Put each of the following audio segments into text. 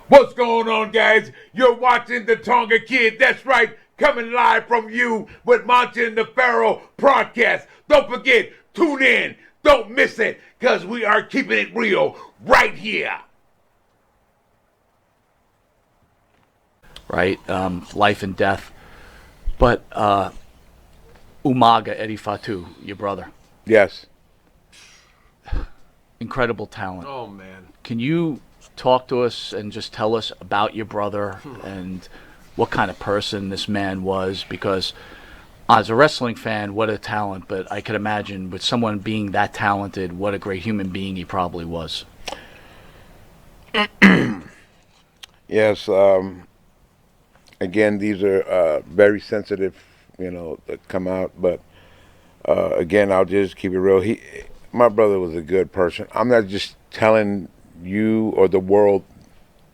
What's going on, guys? You're watching the Tonga Kid. That's right, coming live from you with Monty and the Pharaoh broadcast. Don't forget, tune in. Don't miss it, because we are keeping it real right here. Right, life and death. But Umaga, Eddie Fatu, your brother, Yes. incredible talent. Oh, man. Can you talk to us and just tell us about your brother and what kind of person this man was? Because as a wrestling fan, what a talent, but I could imagine with someone being that talented, what a great human being he probably was. Yes. Again, these are very sensitive, that come out. But again, I'll just keep it real. My brother was a good person. I'm not just telling you or the world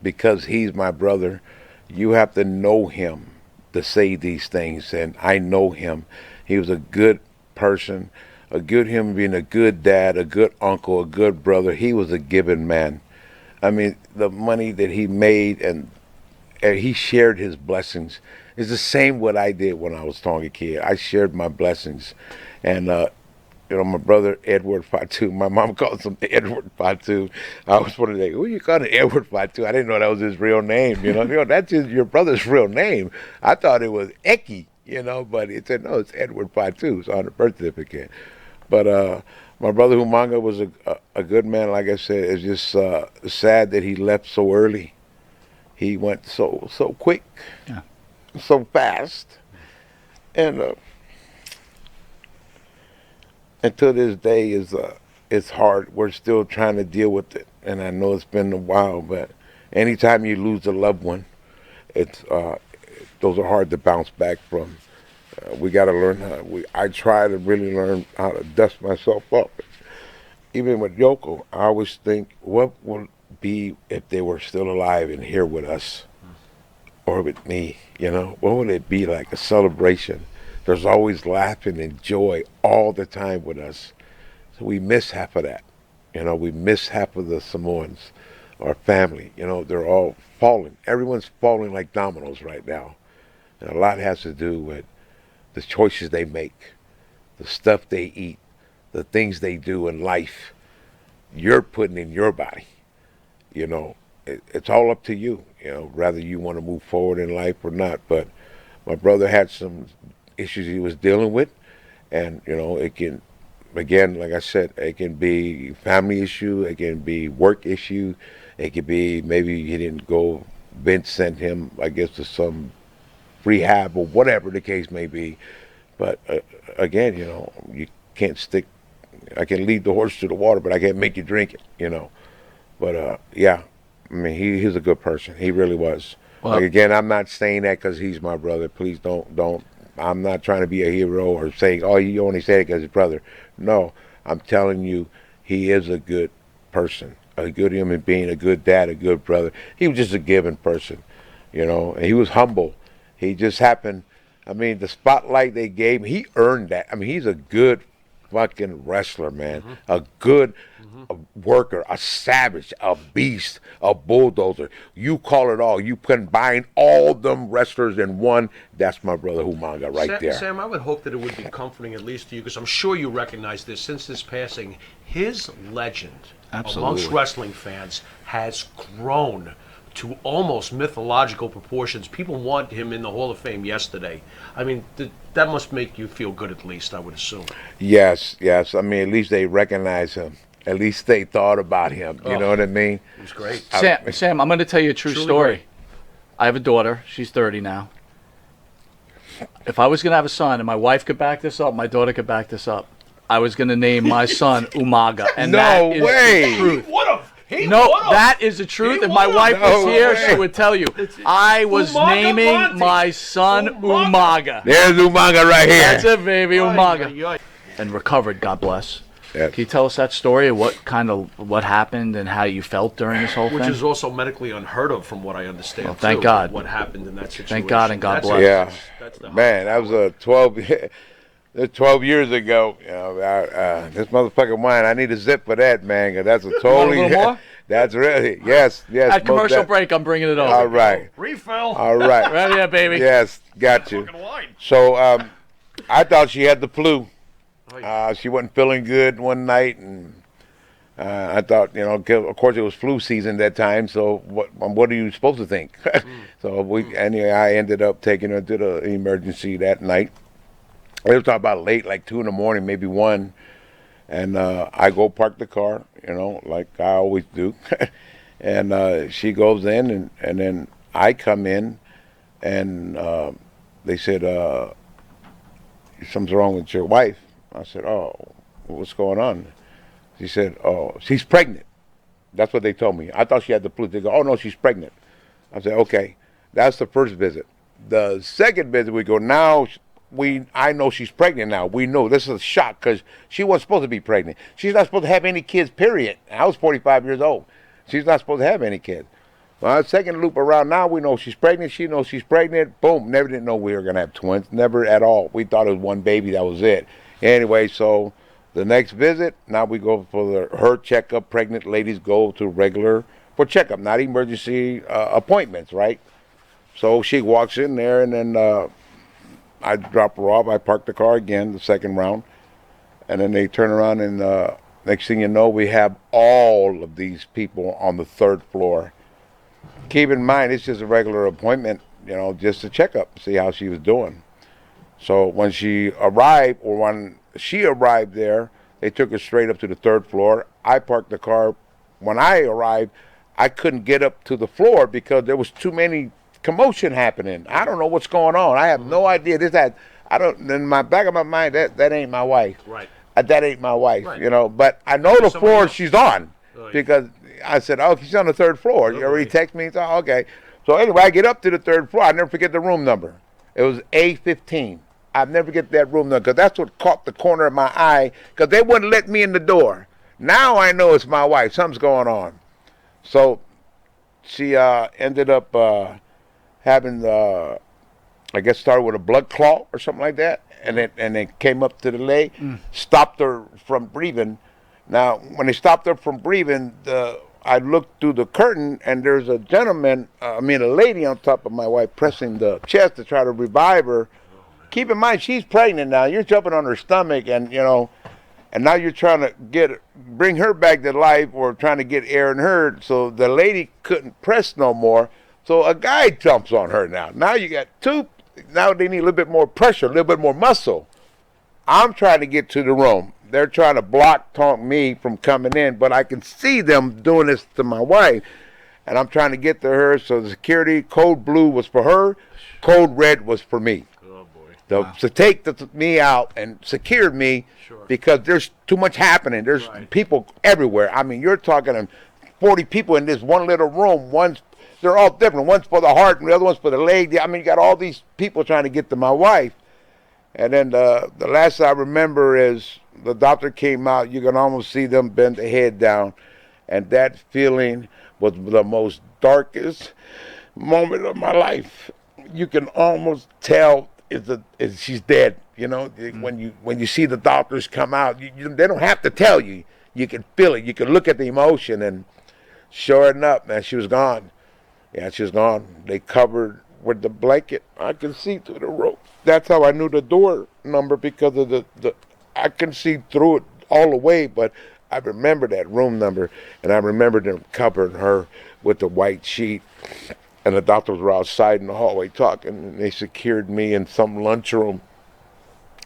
because he's my brother. You have to know him to say these things, and I know him. He was a good person, a good human being, a good dad, a good uncle, a good brother. He was a giving man. I mean, the money that he made and he shared his blessings. It's the same what I did when I was Tonga Kid. I shared my blessings. And, my brother, Edward Fatu, my mom calls him Edward Fatu. I was wondering, like, who you calling Edward Fatu? I didn't know that was his real name, that's your brother's real name. I thought it was Eki, but he said, no, it's Edward Fatu. It's on the birth certificate. But my brother Umaga was a good man. Like I said, it's just sad that he left so early. He went so quick, so fast, and until this day it's hard. We're still trying to deal with it, and I know it's been a while. But anytime you lose a loved one, it's those are hard to bounce back from. We got to learn how. I try to really learn how to dust myself up. Even with Yoko, I always think, what would be if they were still alive and here with us or with me, what would it be like? A celebration. There's always laughing and joy all the time with us. So we miss half of that. We miss half of the Samoans, our family. They're all falling. Everyone's falling like dominoes right now. And a lot has to do with the choices they make, the stuff they eat, the things they do in life. You're putting in your body. It's all up to you, whether you want to move forward in life or not. But my brother had some issues he was dealing with, and, it can, again, like I said, it can be family issue, it can be work issue, it could be maybe he didn't go, Vince sent him, I guess, to some rehab or whatever the case may be. But again, you can't stick, I can lead the horse to the water, but I can't make you drink it, But yeah, I mean, he's a good person. He really was. Well, like, again, I'm not saying that because he's my brother. Please don't. I'm not trying to be a hero or saying, oh, you only say it because his brother. No, I'm telling you, he is a good person, a good human being, a good dad, a good brother. He was just a giving person, and he was humble. He just happened, I mean, the spotlight they gave him, he earned that. I mean, he's a good fucking wrestler, man. A good worker, a savage, a beast, a bulldozer. You call it all. You combine all them wrestlers in one. That's my brother Umaga right there. Sam, I would hope that it would be comforting, at least to you, because I'm sure you recognize this. Since his passing, his legend amongst wrestling fans has grown to almost mythological proportions. People want him in the Hall of Fame yesterday. I mean, that must make you feel good, at least, I would assume. Yes. I mean, at least they recognize him. At least they thought about him. You know what I mean? It was great. Sam, I'm going to tell you a true story. Great. I have a daughter. She's 30 now. If I was going to have a son, and my wife could back this up, my daughter could back this up, I was going to name my son Umaga. And that is the truth. That is the truth. If my wife was here, she would tell you. I was naming my son Umaga. There's Umaga right here. That's it, baby, Umaga. And recovered, God bless. Yes. Can you tell us that story of what happened and how you felt during this whole thing? Which is also medically unheard of, from what I understand. Well, thank God. What happened in that situation? Thank God and God bless. Yeah, that's man, that was a 12 years ago. This motherfucking wine, I need a zip for that, man. 'Cause that's a totally. You want a little more? That's really, yes. At commercial break, I'm bringing it over. All right. Refill. All right. Right here, baby. Yes, got you. Fucking wine. So I thought she had the flu. She wasn't feeling good one night, and I thought, of course it was flu season that time. So what are you supposed to think? So anyway, I ended up taking her to the emergency that night. It was about late, like 2 in the morning, maybe 1. And I go park the car, like I always do. And she goes in, and then I come in, and they said, something's wrong with your wife. I said, oh, what's going on? She said, oh, she's pregnant. That's what they told me. I thought she had the flu. They go, oh, no, she's pregnant. I said, okay. That's the first visit. The second visit, we go, now I know she's pregnant now. We know. This is a shock because she wasn't supposed to be pregnant. She's not supposed to have any kids, period. I was 45 years old. She's not supposed to have any kids. Well, second loop around, now we know she's pregnant. She knows she's pregnant. Boom. Never didn't know we were going to have twins. Never at all. We thought it was one baby. That was it. Anyway, so the next visit, now we go for her checkup. Pregnant ladies go to regular for checkup, not emergency appointments, right? So she walks in there, and then I drop her off. I park the car again, the second round. And then they turn around, and next thing you know, we have all of these people on the 3rd floor. Keep in mind, it's just a regular appointment, just a checkup, see how she was doing. So when she arrived, or when she arrived there, they took her straight up to the 3rd floor. I parked the car. When I arrived, I couldn't get up to the floor because there was too many commotion happening. I don't know what's going on. I have no idea. In my back of my mind, that ain't my wife. Right. That ain't my wife, right. But I know the floor else. she's on, Right. because I said, oh, she's on the 3rd floor. You already text me? So, okay. So anyway, I get up to the 3rd floor. I never forget the room number. It was A15. I'll never get that room number because that's what caught the corner of my eye because they wouldn't let me in the door. Now I know it's my wife. Something's going on. So she ended up having, I guess, started with a blood clot or something like that, and it came up to the leg, stopped her from breathing. Now, when they stopped her from breathing, I looked through the curtain, and there's a a lady on top of my wife pressing the chest to try to revive her. Keep in mind, she's pregnant now. You're jumping on her stomach, and and now you're trying to bring her back to life, or trying to get air in her. So the lady couldn't press no more. So a guy jumps on her now. Now you got two. Now they need a little bit more pressure, a little bit more muscle. I'm trying to get to the room. They're trying to talk me from coming in, but I can see them doing this to my wife. And I'm trying to get to her. So the security, code blue was for her, code red was for me. Oh, boy. To take me out and secured me, because there's too much happening. There's people everywhere. I mean, you're talking 40 people in this one little room. They're all different. One's for the heart and the other one's for the leg. I mean, you got all these people trying to get to my wife. And then the last I remember is the doctor came out. You can almost see them bend their head down. And that feeling was the most darkest moment of my life. You can almost tell she's dead. When you see the doctors come out, they don't have to tell you. You can feel it. You can look at the emotion. And sure enough, man, she was gone. Yeah, she was gone. They covered with the blanket. I could see through the rope. That's how I knew the door number, because of I couldn't see through it all the way, but I remember that room number, and I remember them covering her with the white sheet, and the doctors were outside in the hallway talking, and they secured me in some lunchroom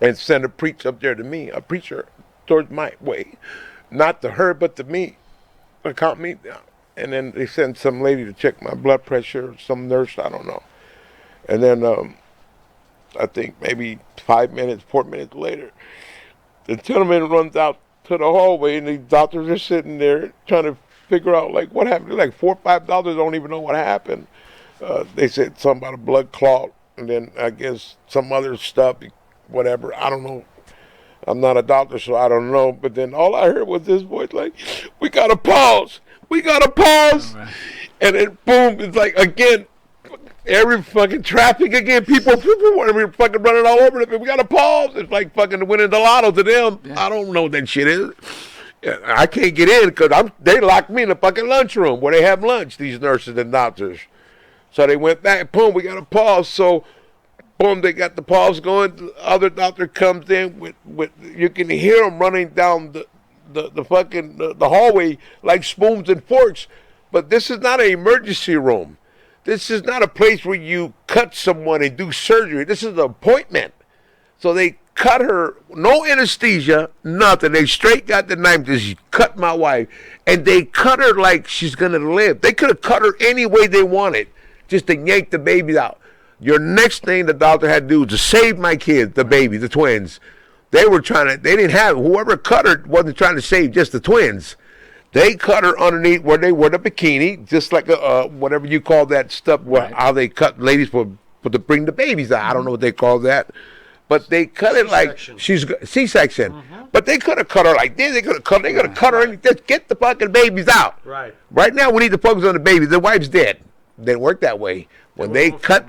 and sent a preacher up there to me, a preacher towards my way, not to her, but to me, to calm me down. And then they sent some lady to check my blood pressure, some nurse, I don't know. And then I think maybe 4 minutes later, the gentleman runs out to the hallway, and the doctors are sitting there trying to figure out, like, what happened. They're like $4 or $5, don't even know what happened. They said something about a blood clot, and then I guess some other stuff, whatever. I don't know. I'm not a doctor, so I don't know. But then all I heard was this voice, like, we got to pause. We got to pause. Oh, and then, boom, it's like, again, every fucking traffic again. People were fucking running all over it. We got to pause. It's like fucking winning the lotto to them. Yeah. I don't know what that shit is. I can't get in because they locked me in the fucking lunchroom where they have lunch, these nurses and doctors. So they went back, boom, we got a pause. So, boom, they got the pause going. The other doctor comes in with you can hear them running down the fucking the hallway like spoons and forks. But this is not an emergency room. This is not a place where you cut someone and do surgery. This is an appointment. So they cut her, no anesthesia, nothing. They straight got the knife, just cut my wife. And they cut her like she's going to live. They could have cut her any way they wanted, just to yank the baby out. Your next thing the doctor had to do was to save my kids, the baby, the twins. They didn't have, whoever cut her wasn't trying to save just the twins. They cut her underneath where they wear the bikini, just like whatever you call that stuff, how they cut ladies to bring the babies out. I don't know what they call that. But they cut it like she's C-section. Mm-hmm. But they could have cut her like this. They could have cut her and just get the fucking babies out. Right. Right now we need to focus on the baby. The wife's dead. Didn't work that way. When they cut,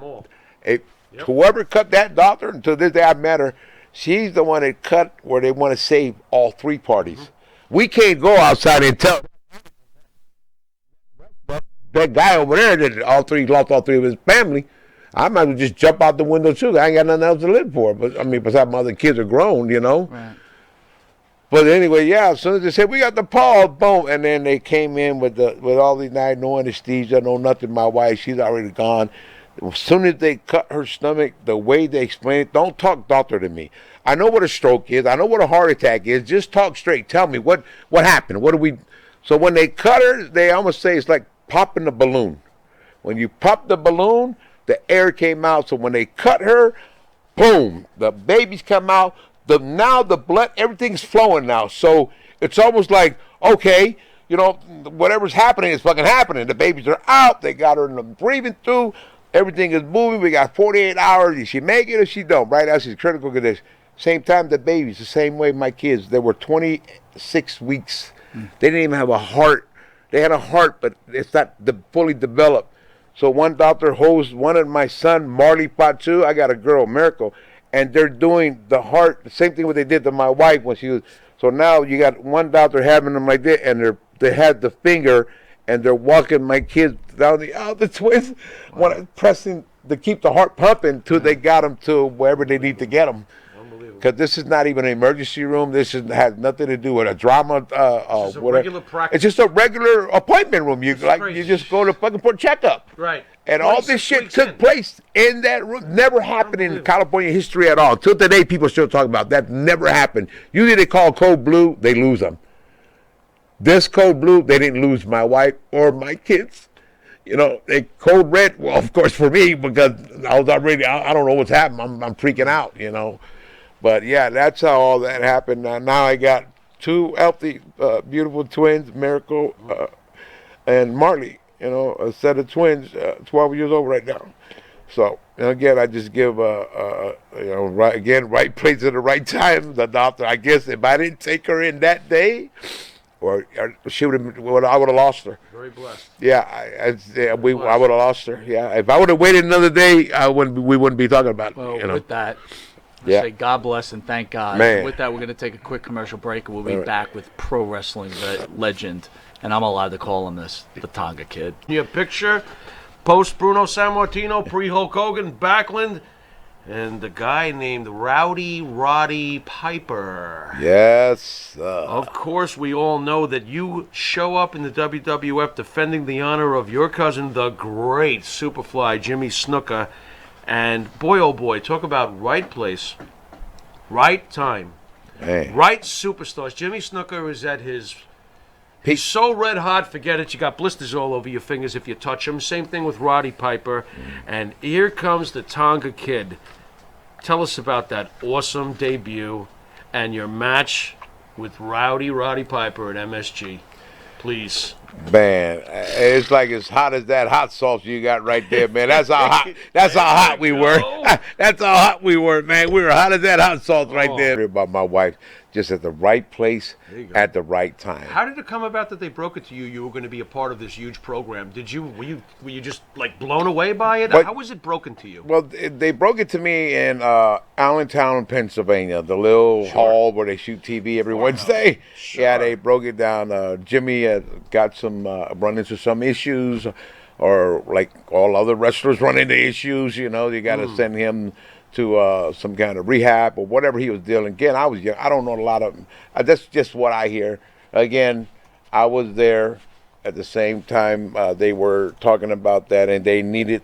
whoever cut that doctor, until this day I met her, she's the one that cut where they want to save all three parties. Mm-hmm. We can't go outside and tell that guy over there that lost all three of his family. I might as well just jump out the window too. I ain't got nothing else to live for. But I mean, besides my other kids are grown, you know. Right. But anyway, yeah. As soon as they said we got the pause, boom, and then they came in with all these nights, no anesthesia, no nothing. My wife, she's already gone. As soon as they cut her stomach, the way they explain it, don't talk doctor to me. I know what a stroke is. I know what a heart attack is. Just talk straight. Tell me what happened. What do we? So when they cut her, they almost say it's like popping a balloon. When you pop the balloon, the air came out. So when they cut her, boom, the babies come out. Now the blood, everything's flowing now. So it's almost like, okay, you know, whatever's happening is fucking happening. The babies are out. They got her breathing through. Everything is moving. We got 48 hours. Did she make it or she don't? Right now she's critical condition. Same time the babies, the same way my kids. They were 26 weeks. They didn't even have a heart. They had a heart, but it's not fully developed. So one doctor holds one of my son, Marley Fatu. I got a girl, Miracle, and they're doing the heart, the same thing what they did to my wife when she was. So now you got one doctor having them like that, and they had the finger, and they're walking my kids down the twins, pressing to keep the heart pumping till they got them to wherever they need to get them. Because this is not even an emergency room. This has nothing to do with a drama. It's a regular practice. It's just a regular appointment room. You just go to fucking for a checkup. Right. And all this shit took place in that room. Never happened in California history at all. Till today, people still talk about that. Never happened. Usually they call code blue, they lose them. This code blue, they didn't lose my wife or my kids. You know, they code red. Well, of course for me, because I was already. I don't know what's happened. I'm freaking out. You know. But yeah, that's how all that happened. Now I got two healthy, beautiful twins, Miracle and Marley. You know, a set of twins, 12 years old right now. So again, I just give right place at the right time. The doctor, I guess, if I didn't take her in that day, or she would have, I would have lost her. Very blessed. Yeah, I would have lost her. Yeah, if I would have waited another day, we wouldn't be talking about it. Well, you know? With that. Say God bless and thank God. Man. With that, we're going to take a quick commercial break, and we'll be back with pro wrestling legend, and I'm allowed to call him this, the Tonga Kid. Your picture, post Bruno Sammartino, pre-Hulk Hogan, Backlund, and the guy named Roddy Piper. Yes. Of course, we all know that you show up in the WWF defending the honor of your cousin, the great Superfly Jimmy Snuka. And boy, oh boy, talk about right place, right time, right superstars. Jimmy Snuka is at his, he's so red hot, forget it. You got blisters all over your fingers if you touch him. Same thing with Roddy Piper. And here comes the Tonga Kid. Tell us about that awesome debut and your match with Roddy Piper at MSG. Please. Man, it's like as hot as that hot sauce you got right there, man. That's how hot. That's how hot we were. That's how hot we were, man. We were hot as that hot sauce right there. About my wife, just at the right place at the right time. How did it come about that they broke it to you? You were going to be a part of this huge program. Were you just like blown away by it? How was it broken to you? Well, they broke it to me in Allentown, Pennsylvania, the little hall where they shoot TV every Wednesday. Sure. Yeah, they broke it down. Jimmy got run into some issues, or like all other wrestlers run into issues. You got to send him to some kind of rehab or whatever he was dealing. Again, I was young. I don't know a lot of. That's just what I hear. Again, I was there at the same time they were talking about that, and they needed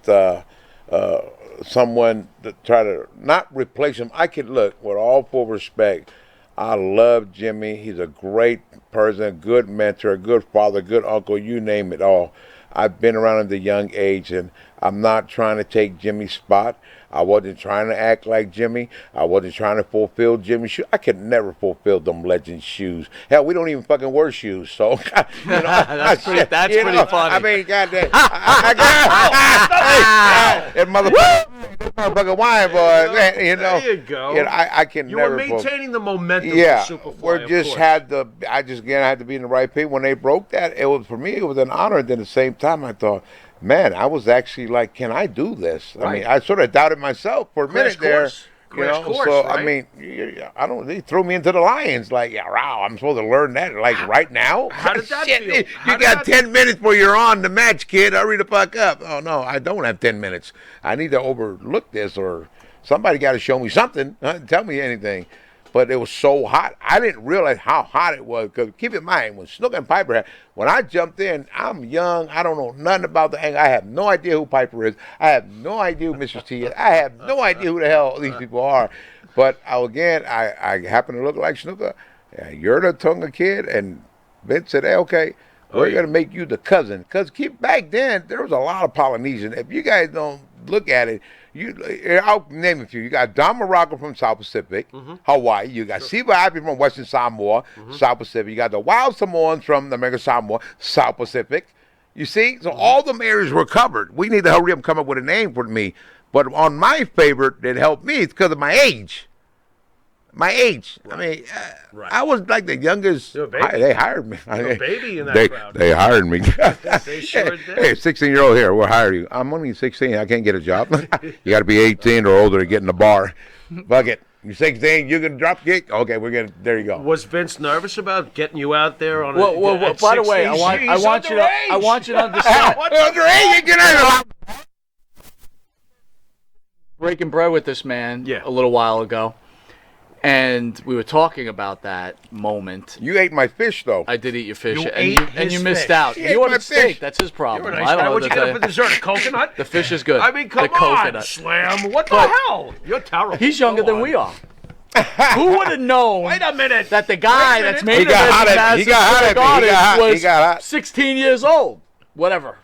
someone to try to not replace him. I could look with all full respect. I love Jimmy. He's a great person, a good mentor, a good father, good uncle. You name it all. I've been around at a young age, and I'm not trying to take Jimmy's spot. I wasn't trying to act like Jimmy. I wasn't trying to fulfill Jimmy's shoes. I could never fulfill them legend shoes. Hell, we don't even fucking wear shoes. So that's pretty funny. I mean, goddamn, that motherfucker wine boy. There you go. I can you never. were maintaining the momentum. Yeah, of Superfly, we just had the. I just again had to be in the right place. When they broke that, it was for me. It was an honor. And then at the same time, I thought, man, I was actually like, can I do this? Right. I mean, I sort of doubted myself for a minute there. Crash course, so right? I mean, I don't. They threw me into the lions. Like, yeah, wow, I'm supposed to learn that like right now. How did that Shit, feel? You got 10 minutes before you're on the match, kid. Hurry the fuck up. Oh no, I don't have 10 minutes. I need to overlook this, or somebody got to show me something. Tell me anything. But it was so hot. I didn't realize how hot it was. Because keep in mind, when Snook and Piper when I jumped in, I'm young. I don't know nothing about the angle. I have no idea who Piper is. I have no idea who Mr. T is. I have no idea who the hell these people are. But again, I happen to look like Snooker. Yeah, you're the Tonga kid. And Vince said, hey, okay, we're going to make you the cousin. Because back then, there was a lot of Polynesian. If you guys don't look at it, I'll name a few. You got Don Morocco from South Pacific, Hawaii. You got Siva Happy from Western Samoa, South Pacific. You got the Wild Samoans from the American Samoa, South Pacific. You see? So all them areas were covered. We need to hurry up and come up with a name for me. But on my favorite that helped me, it's because of my age. My age. Right. I mean, I was like the youngest. They hired me. You're a baby in that crowd. They hired me. They sure did. Hey, 16-year-old here, we'll hire you. I'm only 16. I can't get a job. You got to be 18 or older to get in the bar. Fuck it. You're 16. You can drop kick. Okay, there you go. Was Vince nervous about getting you out there on? Well, by the way, I want you to understand. Underage. Breaking bread with this man a little while ago. And we were talking about that moment. You ate my fish, though. I did eat your fish, and you missed out. You ordered steak. That's his problem. You're a nice guy. What'd you get for dessert? A coconut? The fish is good. I mean, come on, coconut. Slam. What the hell? You're terrible. He's younger than we are. Who would have known? Wait a minute. That the guy that's made he got hot. 16 years old. Whatever.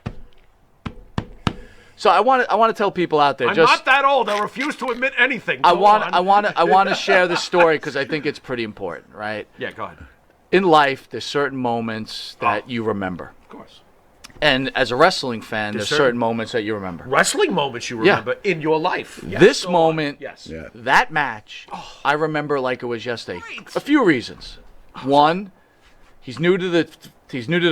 So I want to tell people out there. I'm not that old. I refuse to admit anything. I want to share the story because I think it's pretty important, right? Yeah, go ahead. In life, there's certain moments that you remember. Of course. And as a wrestling fan, there's certain moments that you remember. Wrestling moments you remember in your life. Yes. This moment, that match, I remember like it was yesterday. Right. A few reasons. One, he's new to the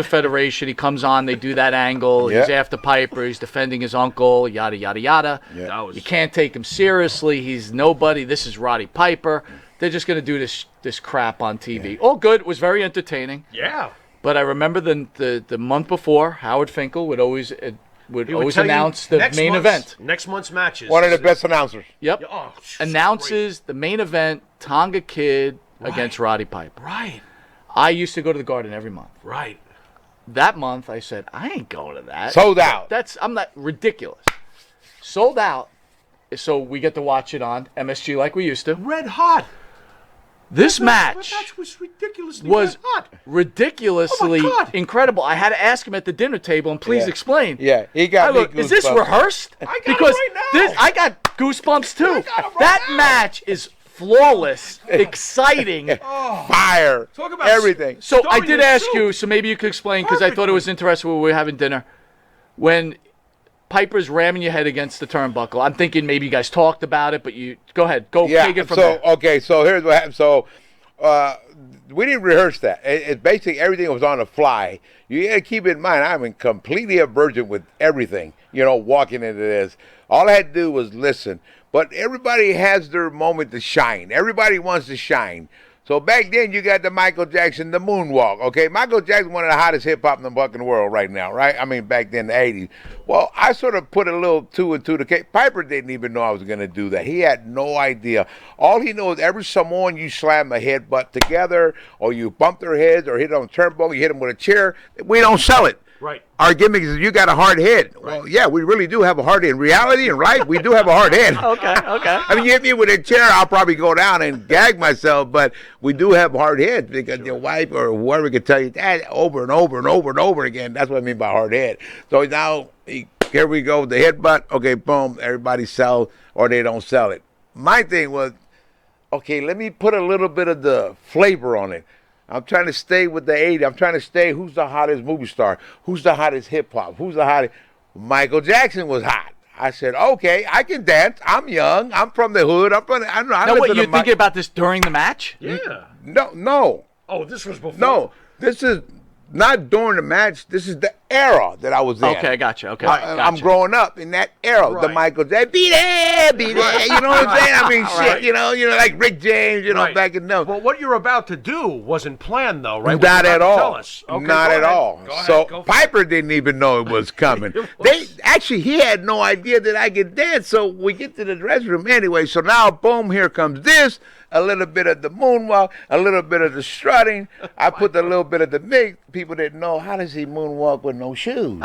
Federation. He comes on. They do that angle. He's after Piper. He's defending his uncle. Yada yada yada. Yeah. You can't take him seriously. He's nobody. This is Roddy Piper. They're just gonna do this crap on TV. Yeah. All good. It was very entertaining. Yeah. But I remember the month before, Howard Finkel would always announce the main event. Next month's matches. One of the best announcers. Yep. Oh, announces the main event. Tonga Kid against Roddy Piper. Right. I used to go to the Garden every month. Right. That month, I said, I ain't going to that. Sold out. I'm not ridiculous. Sold out. So we get to watch it on MSG like we used to. Red hot. This match was ridiculously ridiculously incredible. I had to ask him at the dinner table, and please explain. Yeah, he got me goosebumps. Is this rehearsed? I got because it right now. I got goosebumps too. That match is flawless, exciting, fire, talk about everything. So I did ask you, so maybe you could explain, because I thought it was interesting when we were having dinner. When Piper's ramming your head against the turnbuckle, I'm thinking maybe you guys talked about it, but you go ahead, take it from there. Okay, so here's what happened. So we didn't rehearse that. It's basically everything was on the fly. You got to keep in mind, I'm completely a virgin with everything, walking into this. All I had to do was listen. But everybody has their moment to shine. Everybody wants to shine. So back then, you got the Michael Jackson, the moonwalk, okay? Michael Jackson, one of the hottest hip-hop in the fucking world right now, right? I mean, back then, the 80s. Well, I sort of put a little 2 and 2 together. Piper didn't even know I was going to do that. He had no idea. All he knows, every Samoan you slam a headbutt together, or you bump their heads, or hit on a turnbuckle, you hit them with a chair, we don't sell it. Right. Our gimmick is you got a hard head. Right. Well, yeah, we really do have a hard head. In reality and life, we do have a hard head. Okay. I mean, you hit me with a chair, I'll probably go down and gag myself, but we do have hard heads because your wife or whoever can tell you that over and over and over and over again. That's what I mean by hard head. So now, here we go, the headbutt. Okay, boom, everybody sells or they don't sell it. My thing was, okay, let me put a little bit of the flavor on it. I'm trying to stay with the 80s. I'm trying to stay, who's the hottest movie star? Who's the hottest hip-hop? Who's the hottest? Michael Jackson was hot. I said, okay, I can dance. I'm young. I'm from the hood. Now, what, you're thinking about this during the match? Yeah. No. Oh, this was before? No, this is not during the match. This is the era that I was in. Okay, I got you. Okay, I'm growing up in that era. Right. The Michael Jackson, be there. You know what I'm saying? I mean, right. shit. Like Rick James. Right. Back in the. Well, what you're about to do wasn't planned, though, right? Not at all. Tell us. Okay, not at all. So Piper didn't even know it was coming. He had no idea that I could dance. So we get to the dressing room anyway. So now, boom, here comes this. A little bit of the moonwalk, a little bit of the strutting. I put a little bit of the mix. People didn't know, how does he moonwalk with no shoes?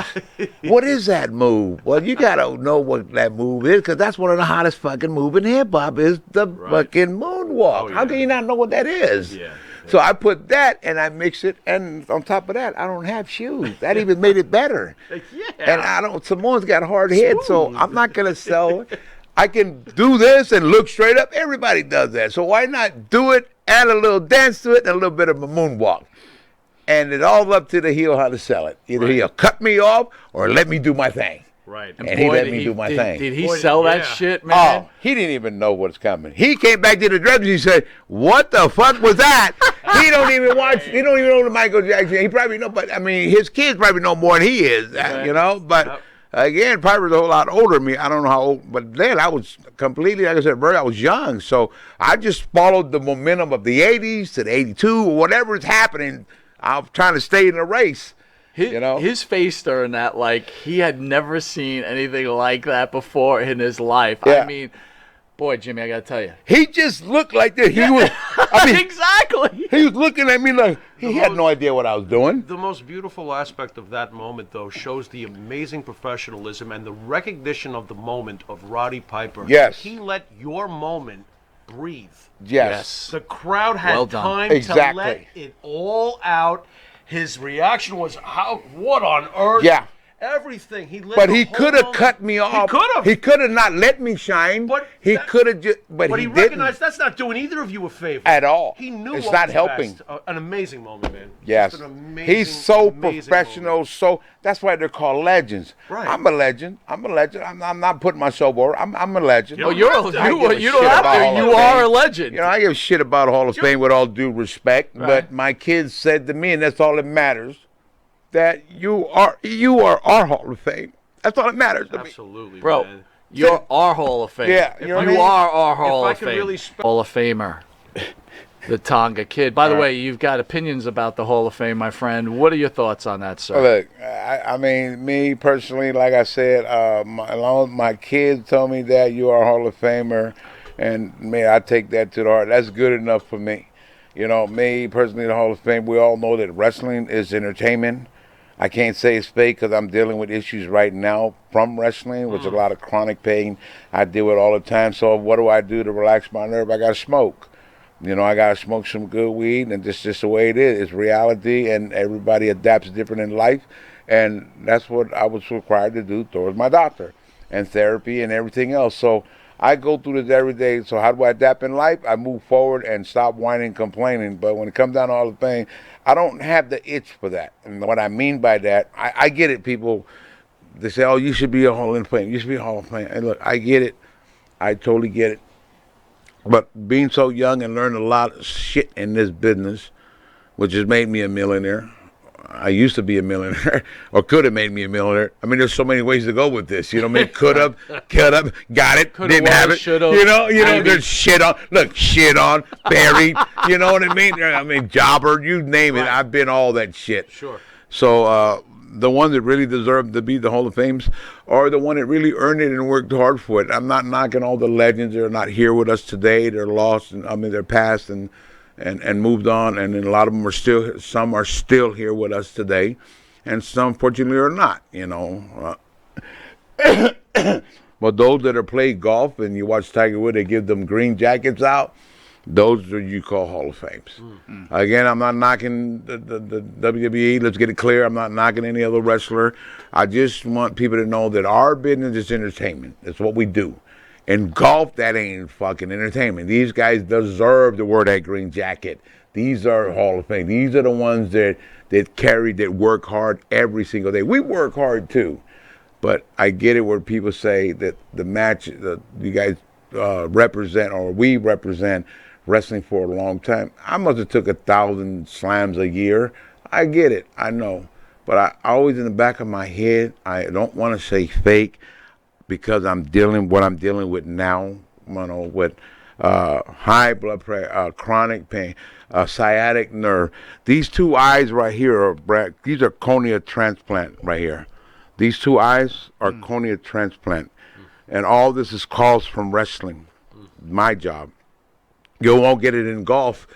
What is that move? Well, you got to know what that move is, because that's one of the hottest fucking moves in hip-hop is the fucking moonwalk. How can you not know what that is? Yeah. So I put that, and I mix it, and on top of that, I don't have shoes. That even made it better. And Samoan's got hard head, so I'm not going to sell it. I can do this and look straight up. Everybody does that. So why not do it, add a little dance to it, and a little bit of a moonwalk. And it's all up to the heel how to sell it. Either he'll cut me off or let me do my thing. Right. And he let me do my thing. Did he sell that shit, man? Oh, he didn't even know what's coming. He came back to the dressing room and he said, what the fuck was that? He don't even watch, he don't even know the Michael Jackson. He probably know, but I mean, his kids probably know more than he is, but... Again, Piper was a whole lot older than me. I don't know how old, but then I was completely, like I said, I was young. So I just followed the momentum of the 80s to the 82 or whatever is happening. I'm trying to stay in the race. His face during that, like, he had never seen anything like that before in his life. Yeah. I mean, boy, Jimmy, I got to tell you. He just looked like this. He was, exactly. He was looking at me like he had no idea what I was doing. The most beautiful aspect of that moment, though, shows the amazing professionalism and the recognition of the moment of Roddy Piper. Yes. He let your moment breathe. Yes. The crowd had time to let it all out. His reaction was, what on earth? Yeah. Everything. But he could have cut me off. He could have. He could have not let me shine. But he could have just. But he recognized that's not doing either of you a favor at all. He knew it's not helping. An amazing moment, man. Yes. He's so professional. Moment. So that's why they're called legends. Right. I'm a legend. I'm not putting myself over. I'm a legend. You don't have to. You are a legend. I give a shit about Hall of Fame with all due respect. Right. But my kids said to me, and that's all that matters, that you are our Hall of Fame. That's all that matters to me. Absolutely, bro. Man. You're our Hall of Fame. Yeah, you are our Hall of Fame. Hall of Famer, the Tonga Kid. By the way, you've got opinions about the Hall of Fame, my friend. What are your thoughts on that, sir? Look, I mean, me personally, like I said, along with my kids told me that you are a Hall of Famer, and man, I take that to the heart. That's good enough for me. Me personally, the Hall of Fame. We all know that wrestling is entertainment. I can't say it's fake because I'm dealing with issues right now from wrestling, which is a lot of chronic pain I deal with all the time. So what do I do to relax my nerve? I got to smoke. I got to smoke some good weed, and just the way it is. It's reality, and everybody adapts different in life. And that's what I was required to do towards my doctor and therapy and everything else. So I go through this every day. So how do I adapt in life? I move forward and stop whining and complaining. But when it comes down to all the pain, I don't have the itch for that. And what I mean by that, I get it, people. They say, oh, you should be a Hall of Fame. You should be a Hall of Fame. And look, I get it. I totally get it. But being so young and learning a lot of shit in this business, which has made me a millionaire. I used to be a millionaire, or could have made me a millionaire. I mean, there's so many ways to go with this. You know what I mean? Could have, got it, Coulda, didn't woulda, have it. shoulda, You know, maybe. there's shit on. Look, shit on, buried. You know what I mean? I mean, jobber, you name it. I've been all that shit. Sure. So the ones that really deserve to be the Hall of Fames are the one that really earned it and worked hard for it. I'm not knocking all the legends that are not here with us today. They're lost, and I mean, they're passed and moved on, and then a lot of them some are still here with us today, and some fortunately are not, you know. But those that are played golf and you watch Tiger Woods, they give them green jackets out, those are you call Hall of Fames. Again, I'm not knocking the WWE, let's get it clear, I'm not knocking any other wrestler. I just want people to know that our business is entertainment. It's what we do. In golf, that ain't fucking entertainment. These guys deserve to wear that green jacket. These are Hall of Fame. These are the ones that carry, that work hard every single day. We work hard too, but I get it where people say that the match that you guys represent, or we represent wrestling for a long time. I must have took 1,000 slams a year. I get it. I know. But I always in the back of my head, I don't want to say fake, because I'm dealing with now, you know, with high blood pressure, chronic pain, sciatic nerve. These two eyes right here these are cornea transplant right here. These two eyes are cornea transplant, and all this is caused from wrestling. My job. You won't get it in golf,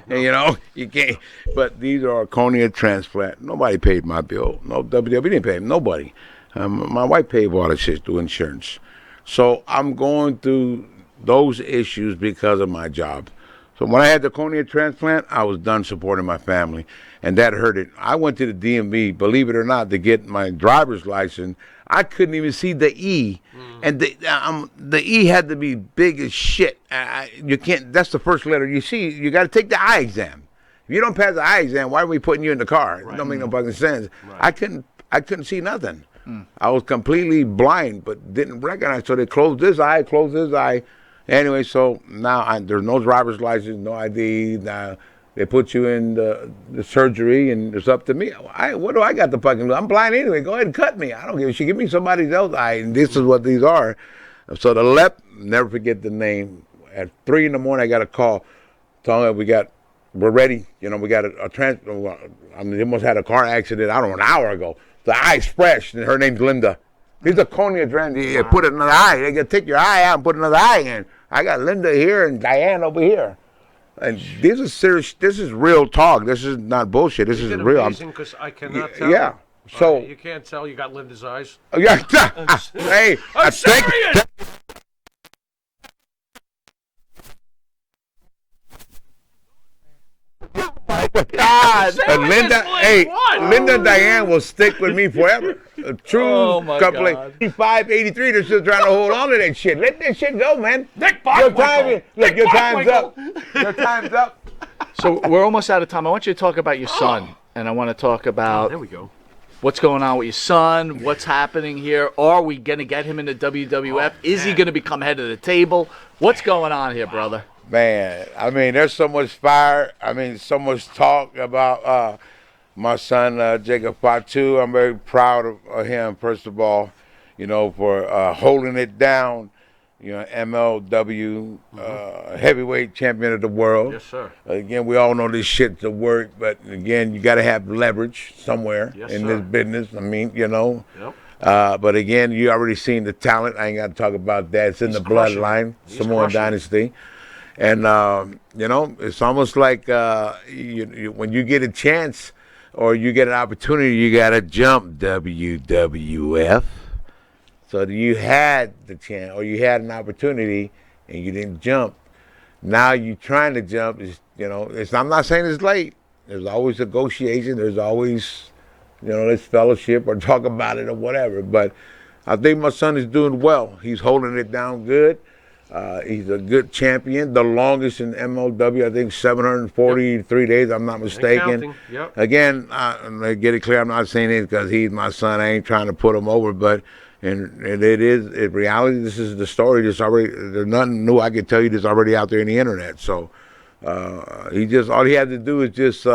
and, you know, you can't. But these are cornea transplant. Nobody paid my bill. No, WWE didn't pay. Nobody. My wife paid for all that shit through insurance. So I'm going through those issues because of my job. So when I had the cornea transplant, I was done supporting my family, and that hurt it. I went to the DMV, believe it or not, to get my driver's license. I couldn't even see the E, and the E had to be big as shit. You can't. That's the first letter you see. You got to take the eye exam. If you don't pass the eye exam, why are we putting you in the car? It don't make no fucking sense. Right. I couldn't see nothing. I was completely blind, but didn't recognize. So they closed this eye, Anyway, so now there's no driver's license, no ID. Now they put you in the surgery, and it's up to me. What do I got to fucking do? I'm blind anyway. Go ahead and cut me. I don't give a shit. Give me somebody else's eye, and this is what these are. So the left, never forget the name. At 3 in the morning, I got a call telling me we're ready. You know, we got a transfer. I mean, they must have had a car accident, I don't know, an hour ago. The eye's fresh, and her name's Linda. He's a cornea transplant. Put another eye. They can take your eye out and put another eye in. I got Linda here and Diane over here. And this is serious. This is real talk. This is not bullshit. This is real. Amazing, because I cannot tell. Yeah. So you can't tell. You got Linda's eyes. Yeah. Hey, I'm serious. God, Linda and Diane will stick with me forever. A true couple. 85, 83, they're still trying to hold on to that shit. Let that shit go, man. Your time's up. Your time's up. So we're almost out of time. I want you to talk about your son, and I want to talk about there we go. What's going on with your son? What's happening here? Are we going to get him in the WWF? Is he going to become head of the table? What's going on here, brother? Man, I mean, there's so much fire. I mean, so much talk about my son, Jacob Fatu. I'm very proud of him, first of all, you know, for holding it down. You know, MLW, heavyweight champion of the world. Yes, sir. Again, we all know this shit's a work, but again, you got to have leverage somewhere in this business. I mean, you know. Yep. But again, you already seen the talent. I ain't got to talk about that. It's in the bloodline, Samoan Dynasty. And, you know, it's almost like when you get a chance or you get an opportunity, you got to jump WWF. So you had the chance or you had an opportunity and you didn't jump. Now you're trying to jump. I'm not saying it's late. There's always negotiation. There's always, let's fellowship or talk about it or whatever. But I think my son is doing well. He's holding it down good. He's a good champion, the longest in MLW, I think 743 days, I'm not mistaken. Yep. Again, get it clear, I'm not saying it because he's my son. I ain't trying to put him over, but And it is in reality. This is the story. There's nothing new I can tell you. That's already out there in the internet. So all he had to do is just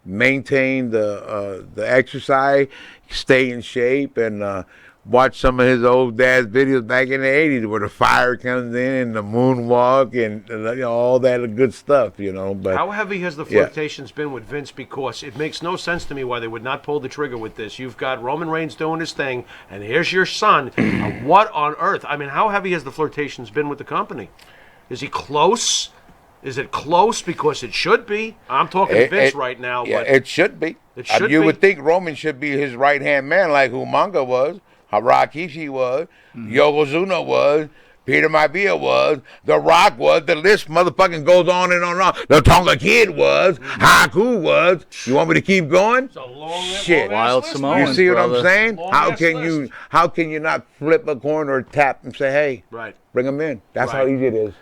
maintain the exercise, stay in shape, and watch some of his old dad's videos back in the '80s where the fire comes in and the moonwalk and all that good stuff. But how heavy has the flirtations been with Vince? Because it makes no sense to me why they would not pull the trigger with this. You've got Roman Reigns doing his thing, and here's your son. What on earth? I mean, how heavy has the flirtations been with the company? Is he close? Is it close? Because it should be. I'm talking to Vince right now. Yeah, but it should be. It should you be. would think Roman should be his right-hand man like Umaga was, Rikishi was, Yokozuna was, Peter Maivia was, The Rock was. The list motherfucking goes on and on and on. The Tonga Kid was, Haku was. You want me to keep going? It's a long, shit. Wild Samoans, You see what brother. I'm saying? Long-ass How can you not flip a coin or tap and say, hey, Right. bring them in? That's how Right. easy it is.